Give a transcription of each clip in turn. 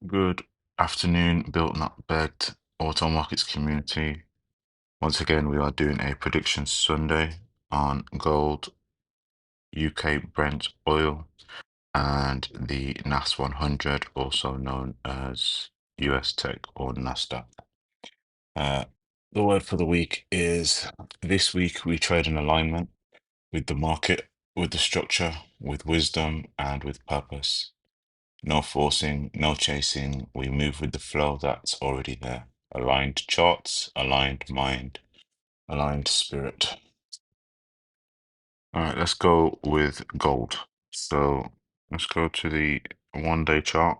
Good afternoon, built not begged auto markets community. Once again, we are doing a prediction Sunday on gold, UK Brent oil, and the NAS100, also known as US Tech or NASDAQ. Uh, the word for the week is this week we trade in alignment with the market, with the structure, with wisdom, and with purpose. No forcing, no chasing. We move with the flow that's already there. Aligned charts, aligned mind, aligned spirit. All right, let's go with gold. So let's go to the 1 day chart.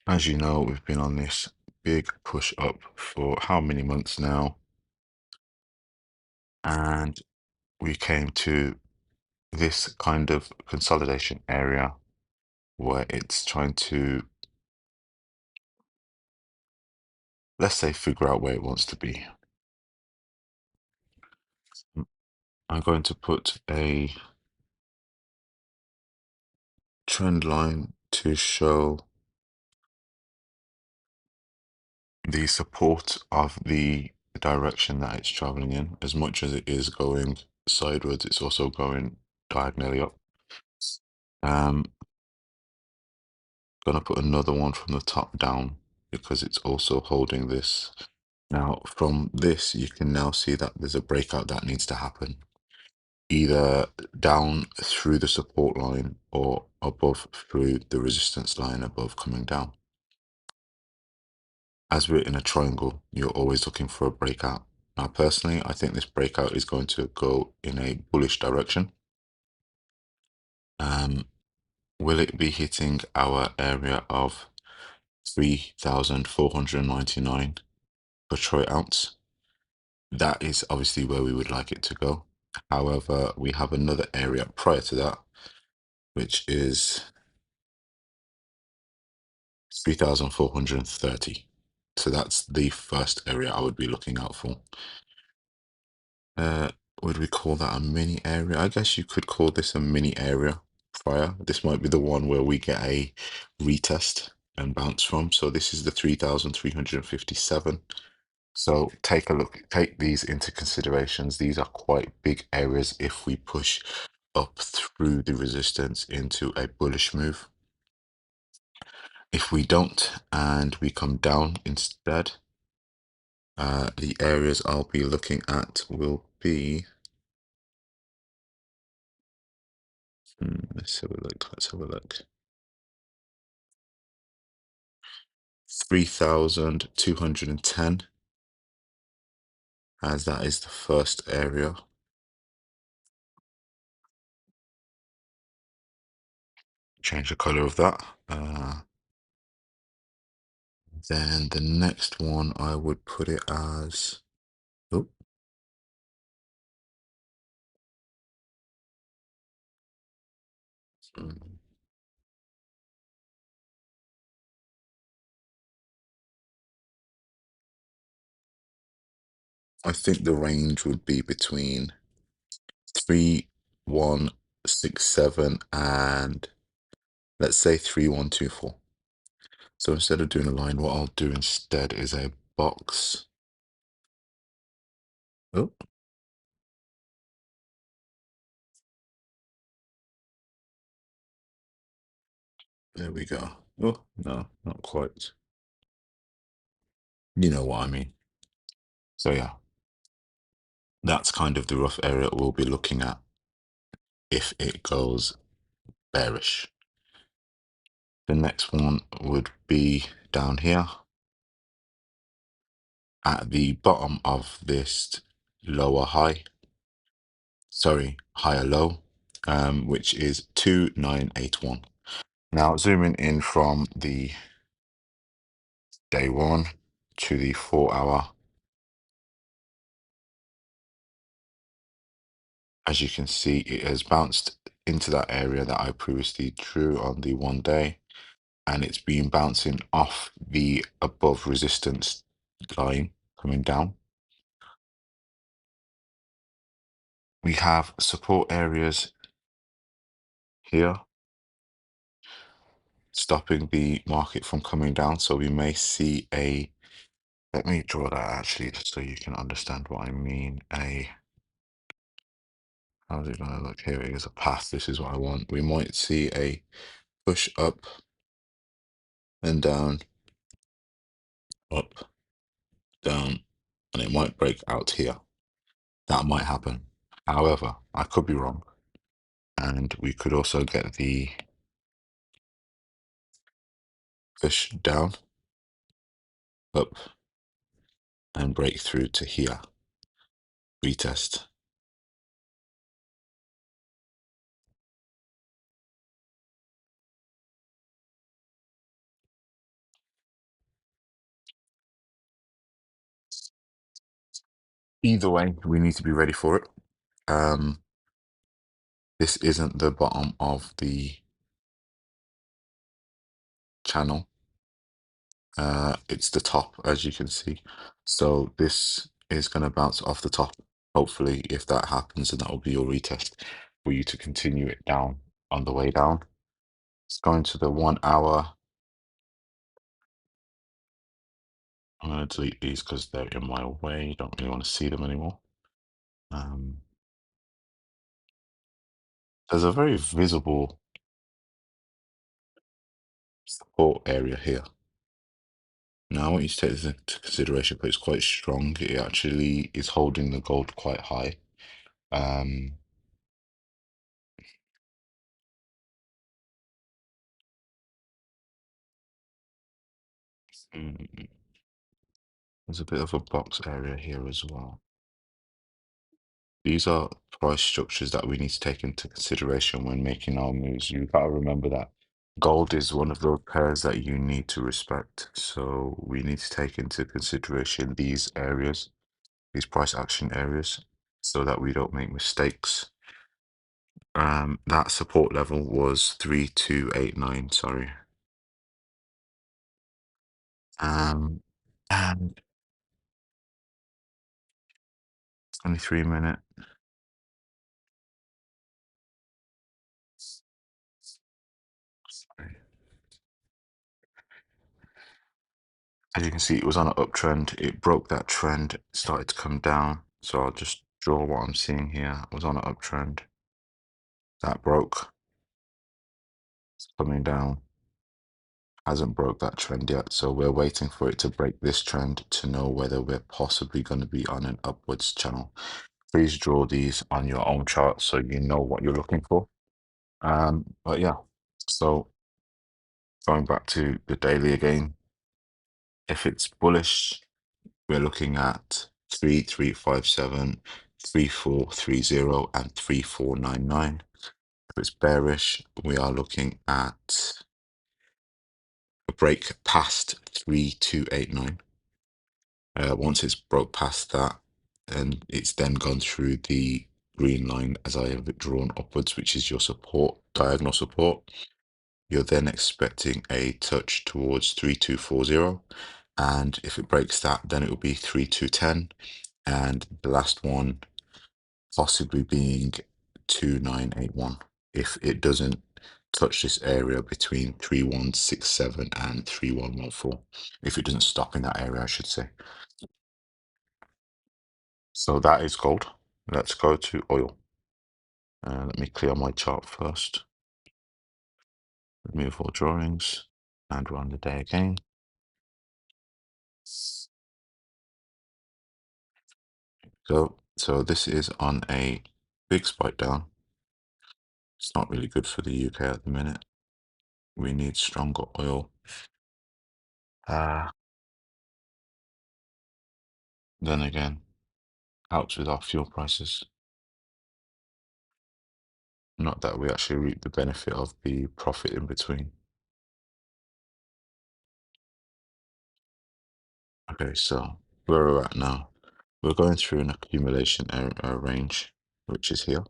As you know, we've been on this big push up for how many months now? And we came to this kind of consolidation area where it's trying to, let's say, figure out where it wants to be. I'm going to put a trend line to show the support of the direction that it's traveling in. As much as it is going sideways, it's also going diagonally up. Um, Gonna put another one from the top down because it's also holding this. Now, from this, you can now see that there's a breakout that needs to happen, either down through the support line or above through the resistance line above coming down. As we're in a triangle, you're always looking for a breakout. Now, personally, I think this breakout is going to go in a bullish direction. Will it be hitting our area of 3,499 per troy ounce? That is obviously where we would like it to go. However, we have another area prior to that, which is 3,430. So that's the first area I would be looking out for. Uh, would we call that a mini area? I guess you could call this a mini area prior. This might be the one where we get a retest and bounce from. So this is the 3,357. So take a look, take these into considerations. These are quite big areas if we push up through the resistance into a bullish move. If we don't and we come down instead, the areas I'll be looking at will be, let's have a look. 3,210, as that is the first area. Change the color of that. Then the next one I would put it as, oh, mm, I think the range would be between 3,167 and let's say 3,124. So instead of doing a line, what I'll do instead is a box. Oh, there we go. Oh, no, not quite. You know what I mean. So yeah, that's kind of the rough area we'll be looking at if it goes bearish. The next one would be down here at the bottom of this lower high, sorry, higher low, which is 2,981. Now zooming in from the day one to the 4 hour, as you can see, it has bounced into that area that I previously drew on the 1 day, and it's been bouncing off the above resistance line coming down. We have support areas here stopping the market from coming down. So we may see a, let me draw that actually so you can understand what I mean. How's it gonna look? Here it is, a path. This is what I want. We might see a push up and down, up, down, and it might break out here. That might happen. However, I could be wrong. And we could also get the push down, up, and break through to here. Retest. Either way, we need to be ready for it. This isn't the bottom of the channel. It's the top, as you can see. So this is going to bounce off the top. Hopefully, if that happens, then that will be your retest for you to continue it down on the way down. Let's go into the 1 hour. I'm going to delete these because they're in my way. Don't really want to see them anymore. There's a very visible support area here. Now, I want you to take this into consideration, but it's quite strong. It actually is holding the gold quite high. Mm, There's a bit of a box area here as well. These are price structures that we need to take into consideration when making our moves. You've got to remember that gold is one of those pairs that you need to respect. So we need to take into consideration these areas, these price action areas, so that we don't make mistakes. That support level was 3289, sorry. And 23-minute. Sorry. As you can see, it was on an uptrend. It broke that trend, started to come down. So I'll just draw what I'm seeing here. It was on an uptrend. That broke. It's coming down. Hasn't broke that trend yet. So we're waiting for it to break this trend to know whether we're possibly going to be on an upwards channel. Please draw these on your own chart so you know what you're looking for. But yeah, so going back to the daily again, if it's bullish, we're looking at 3357, 3430, and 3499. If it's bearish, we are looking at a break past 3289. Once it's broke past that, then it's then gone through the green line as I have it drawn upwards, which is your support, diagonal support. You're then expecting a touch towards 3240. And if it breaks that, then it will be 3210. And the last one possibly being 2981 if it doesn't touch this area between 3167 and 3114. If it doesn't stop in that area, I should say. So that is gold. Let's go to oil. Let me clear my chart first. Remove all drawings and run the day again. So this is on a big spike down. It's not really good for the UK at the minute. We need stronger oil. Then again, helps with our fuel prices. Not that we actually reap the benefit of the profit in between. Okay, so where we're at now, we're going through an accumulation range, which is here.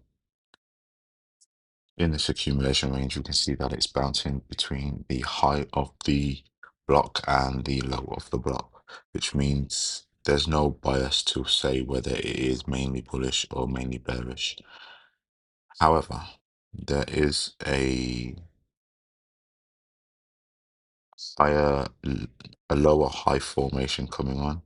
In this accumulation range, we can see that it's bouncing between the high of the block and the low of the block, which means there's no bias to say whether it is mainly bullish or mainly bearish. However, there is a higher, a lower high formation coming on.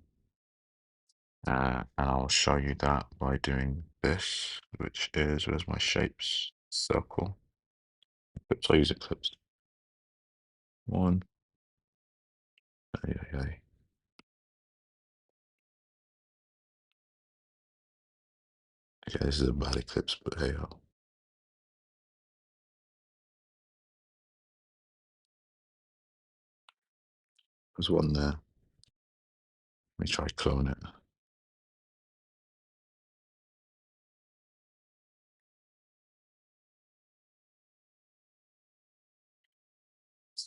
And I'll show you that by doing this, which is, where's my shapes? Circle. Clips, I'll use eclipse. One. Okay, this is a bad eclipse, but hey ho. There's one there. Let me try clone it.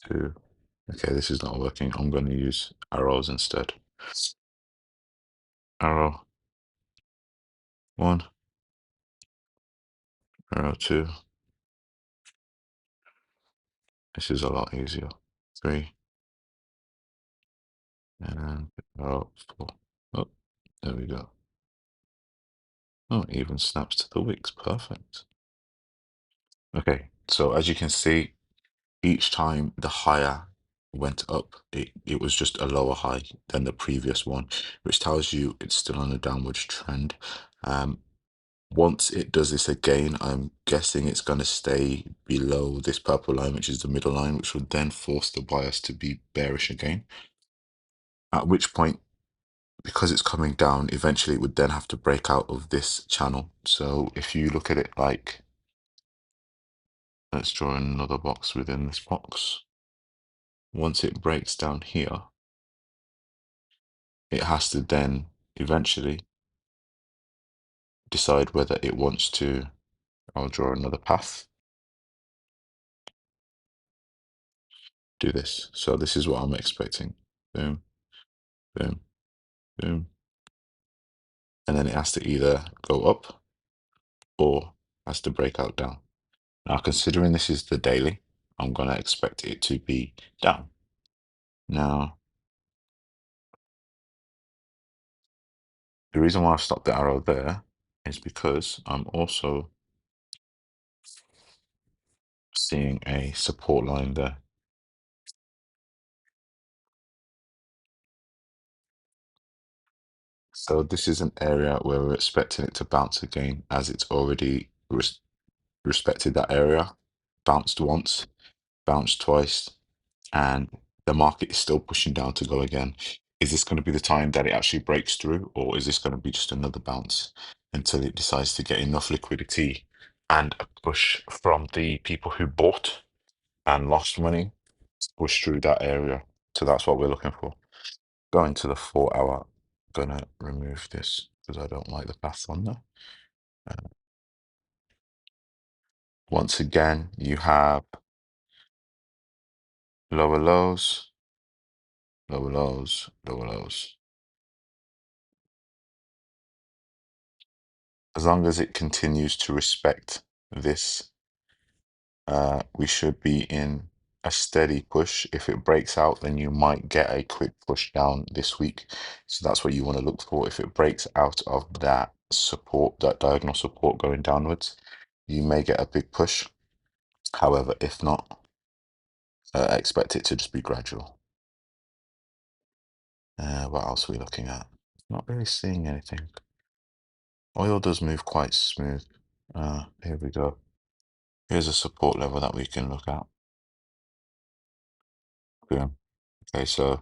Two. Okay, this is not working. I'm going to use arrows instead. Arrow. One. Arrow two. This is a lot easier. Three. And arrow four. Oh, there we go. Oh, it even snaps to the wicks. Perfect. Okay, so as you can see, each time the higher went up, it was just a lower high than the previous one, which tells you it's still on a downwards trend. Once it does this again, I'm guessing it's going to stay below this purple line, which is the middle line, which would then force the bias to be bearish again. At which point, because it's coming down, eventually it would then have to break out of this channel. So if you look at it like, let's draw another box within this box. Once it breaks down here, it has to then eventually decide whether it wants to, I'll draw another path, do this. So this is what I'm expecting. Boom, boom, boom. And then it has to either go up or has to break out down. Now, considering this is the daily, I'm going to expect it to be down. Now, the reason why I've stopped the arrow there is because I'm also seeing a support line there. So this is an area where we're expecting it to bounce again, as it's already respected that area, bounced once, bounced twice, and the market is still pushing down to go again. Is this going to be the time that it actually breaks through, or is this going to be just another bounce until it decides to get enough liquidity and a push from the people who bought and lost money to push through that area? So that's what we're looking for. Going to the 4 hour, gonna remove this because I don't like the path on there. Once again, you have lower lows, lower lows, lower lows. As long as it continues to respect this, we should be in a steady push. If it breaks out, then you might get a quick push down this week. So that's what you want to look for. If it breaks out of that support, that diagonal support going downwards, you may get a big push. However, if not, expect it to just be gradual. What else are we looking at? Not really seeing anything. Oil does move quite smooth. Here we go. Here's a support level that we can look at. Boom. Okay, so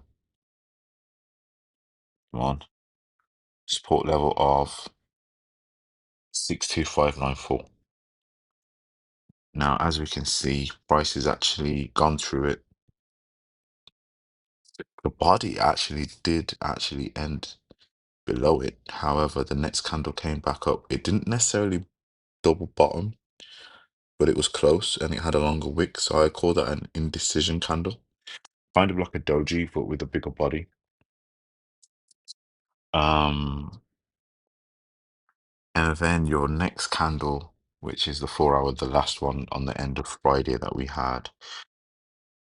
come on. Support level of 62594. Now, as we can see, price has actually gone through it. The body actually did end below it. However, the next candle came back up. It didn't necessarily double bottom, but it was close and it had a longer wick. So I call that an indecision candle. Kind of like a doji, but with a bigger body. And then your next candle, which is the 4 hour, the last one on the end of Friday that we had,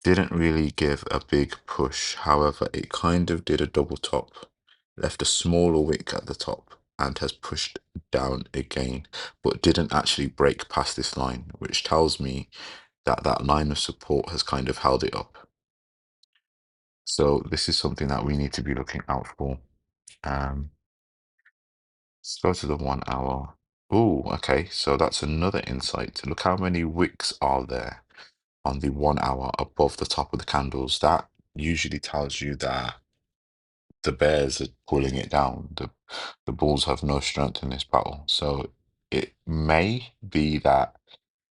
didn't really give a big push. However, it kind of did a double top, left a smaller wick at the top, and has pushed down again, but didn't actually break past this line, which tells me that that line of support has kind of held it up. So this is something that we need to be looking out for. Let's go to the 1 hour. Oh, okay. So that's another insight. Look how many wicks are there on the 1 hour above the top of the candles. That usually tells you that the bears are pulling it down. The bulls have no strength in this battle. So it may be that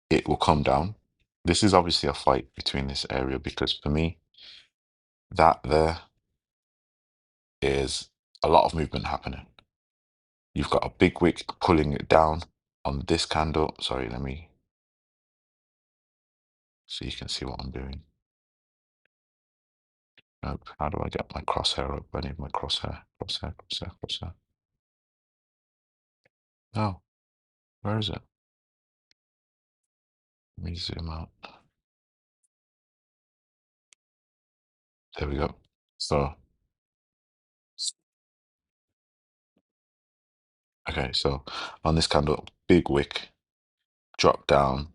it will come down. This is obviously a fight between this area because for me, that there is a lot of movement happening. You've got a big wick pulling it down on this candle. Sorry, let me so you can see what I'm doing. Nope. How do I get my crosshair up? I need my crosshair. Crosshair, crosshair, crosshair. No, where is it? Let me zoom out. There we go. So, okay, so on this candle, big wick, drop down,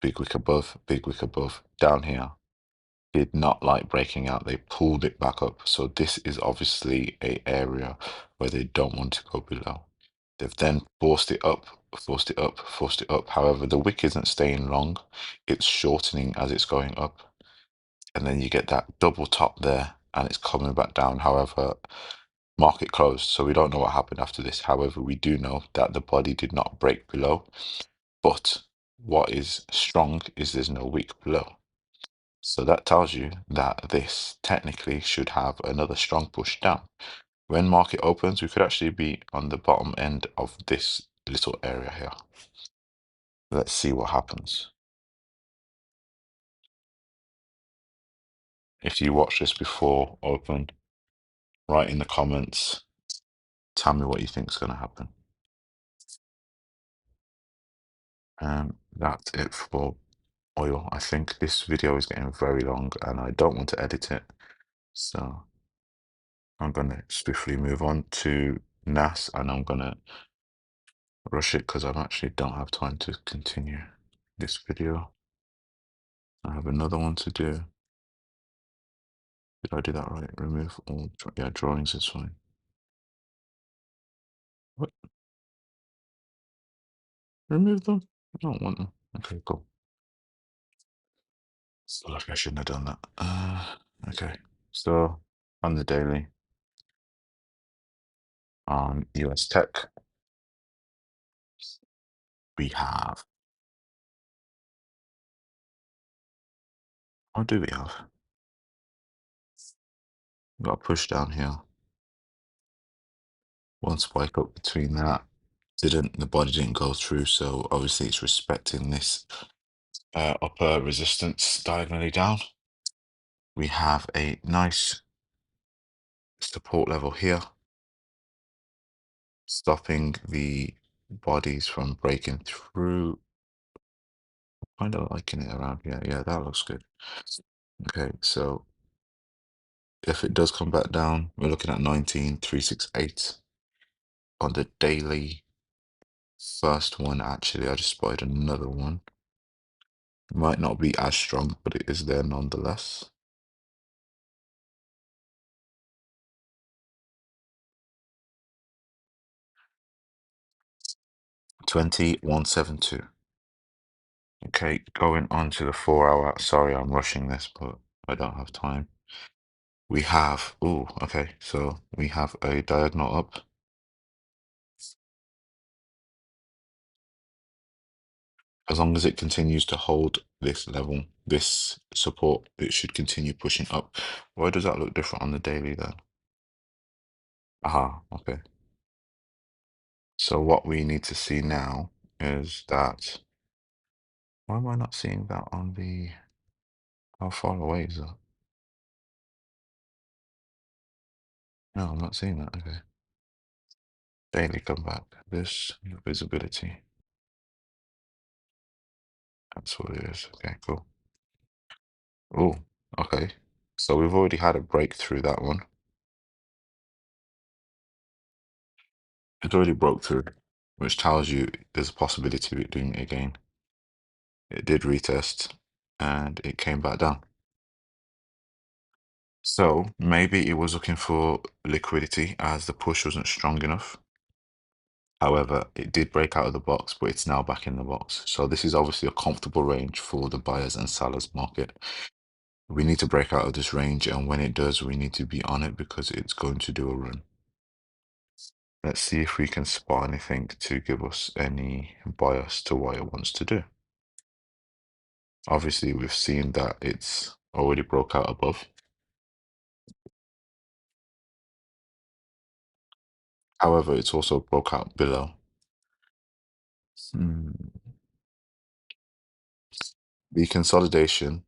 big wick above, down here. Did not like breaking out. They pulled it back up. So this is obviously a area where they don't want to go below. They've then forced it up, forced it up, forced it up. However, the wick isn't staying long. It's shortening as it's going up. And then you get that double top there and it's coming back down. However, market closed. So we don't know what happened after this. However, we do know that the body did not break below. But what is strong is there's no wick below. So that tells you that this technically should have another strong push down. When market opens, we could actually be on the bottom end of this little area here. Let's see what happens. If you watch this before open, write in the comments, tell me what you think is going to happen. That's it for oil. I think this video is getting very long and I don't want to edit it. So I'm going to swiftly move on to NAS and I'm going to rush it because I actually don't have time to continue this video. I have another one to do. Did I do that right? Remove all, yeah, drawings is fine. What? Remove them? I don't want them. Okay, cool. So like I shouldn't have done that. Okay. So on the daily, on US Tech, we have, what do we have? We've got a push down here. One spike up between that. The body didn't go through, so obviously it's respecting this upper resistance diagonally down. We have a nice support level here, stopping the bodies from breaking through. Kind of liking it around here. Yeah, that looks good. Okay, so if it does come back down, we're looking at 19,368 on the daily. First one, actually, I just spotted another one. Might not be as strong, but it is there nonetheless. 2172. Okay, going on to the 4 hour. Sorry, I'm rushing this, but I don't have time. We have, oh, okay, so we have a diagonal up. As long as it continues to hold this level, this support, it should continue pushing up. Why does that look different on the daily then? Aha, okay. So what we need to see now is that, why am I not seeing that on the, how far away is that? No, I'm not seeing that, okay. Daily come back, this visibility, that's what it is, okay, cool. Oh, okay. So we've already had a breakthrough that one. It already broke through, which tells you there's a possibility of it doing it again. It did retest and it came back down. So maybe it was looking for liquidity as the push wasn't strong enough. However, it did break out of the box, but it's now back in the box. So this is obviously a comfortable range for the buyers and sellers market. We need to break out of this range, and when it does, we need to be on it because it's going to do a run. Let's see if we can spot anything to give us any bias to what it wants to do. Obviously, we've seen that it's already broke out above. However, it's also broke out below. Hmm. The consolidation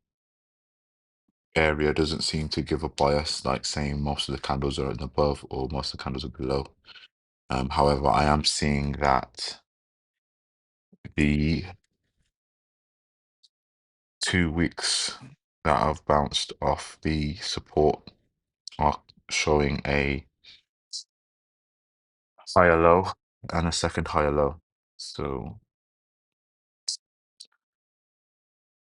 area doesn't seem to give a bias, like saying most of the candles are above or most of the candles are below. However, I am seeing that the 2 weeks that have bounced off the support are showing a higher low and a second higher low. So,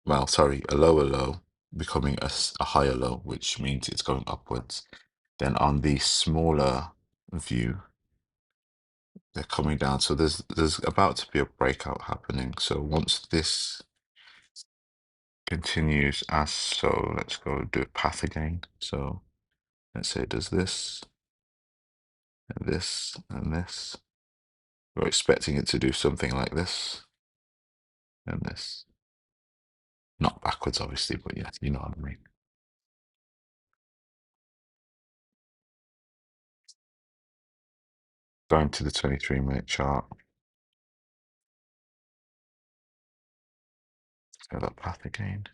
well, sorry, a lower low becoming a higher low, which means it's going upwards. Then on the smaller view, they're coming down. So there's about to be a breakout happening. So once this continues as so, let's go do a path again. So let's say it does this and this and this. We're expecting it to do something like this and this. Not backwards, obviously, but yeah, you know what I mean. Going to the 23-minute chart. Go that path again.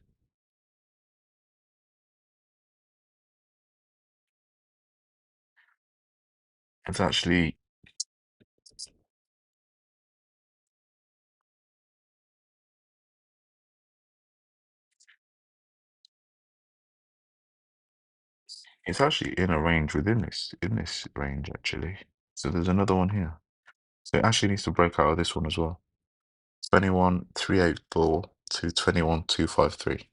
It's actually it's actually in a range within this in this range actually. So there's another one here. So it actually needs to break out of this one as well. 21,384 to 21,253.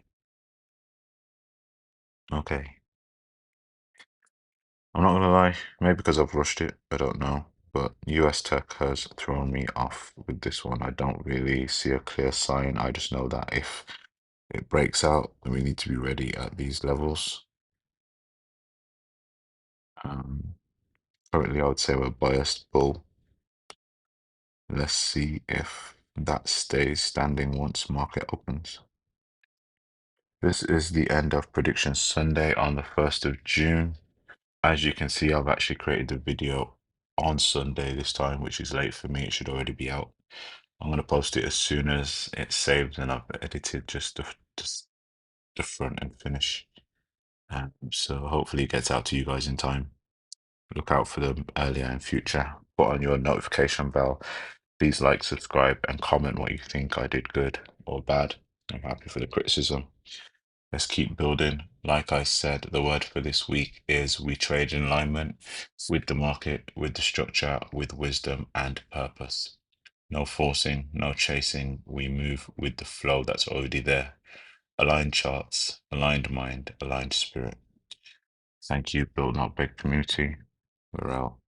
Okay. I'm not gonna lie, maybe because I've rushed it, I don't know. But US tech has thrown me off with this one. I don't really see a clear sign. I just know that if it breaks out, then we need to be ready at these levels. Um, Currently, I would say we're biased bull. Let's see if that stays standing once market opens. This is the end of Prediction Sunday on the 1st of June. As you can see, I've actually created the video on Sunday this time, which is late for me. It should already be out. I'm going to post it as soon as it's saved and I've edited just the front and finish. So hopefully it gets out to you guys in time. Look out for them earlier in future. Put on your notification bell. Please like, subscribe, and comment what you think I did good or bad. I'm happy for the criticism. Let's keep building. Like I said, the word for this week is we trade in alignment with the market, with the structure, with wisdom and purpose. No forcing, no chasing. We move with the flow that's already there. Aligned charts, aligned mind, aligned spirit. Thank you, Build Not Big community. We're out.